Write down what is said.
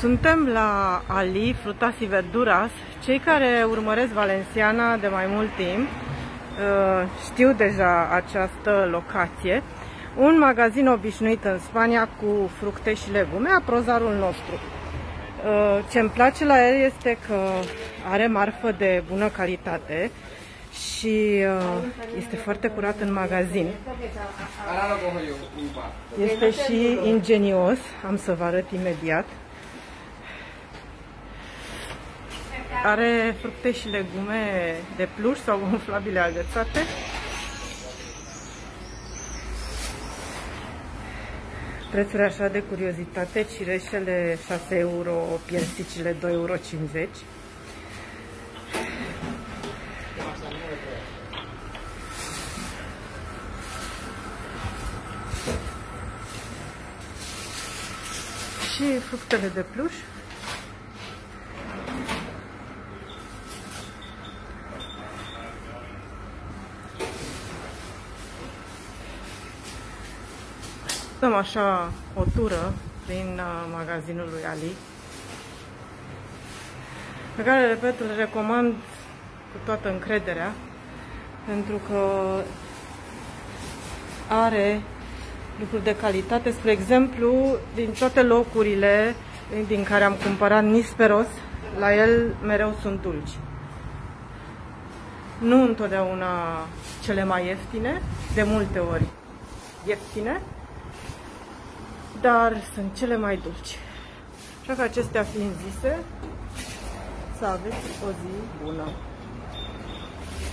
Suntem la Ali Frutas y Verduras. Cei care urmăresc Valenciana de mai mult timp știu deja această locație. Un magazin obișnuit în Spania cu fructe și legume, aprozarul nostru. Ce îmi place la el este că are marfă de bună calitate și este foarte curat în magazin. Este și ingenios, am să vă arăt imediat. Are fructe și legume de pluș sau umflabile agățate. Prețuri așa de curiozitate: cireșele 6 euro, piersicile 2,50 euro. Și fructele de pluș. Dăm așa o tură prin magazinul lui Ali, pe care, repet, îl recomand cu toată încrederea, pentru că are lucruri de calitate. Spre exemplu, din toate locurile din care am cumpărat nisperos, la el mereu sunt dulci. Nu întotdeauna cele mai ieftine, de multe ori ieftine, dar sunt cele mai dulci. Așa că, acestea fiind zise, să aveți o zi bună!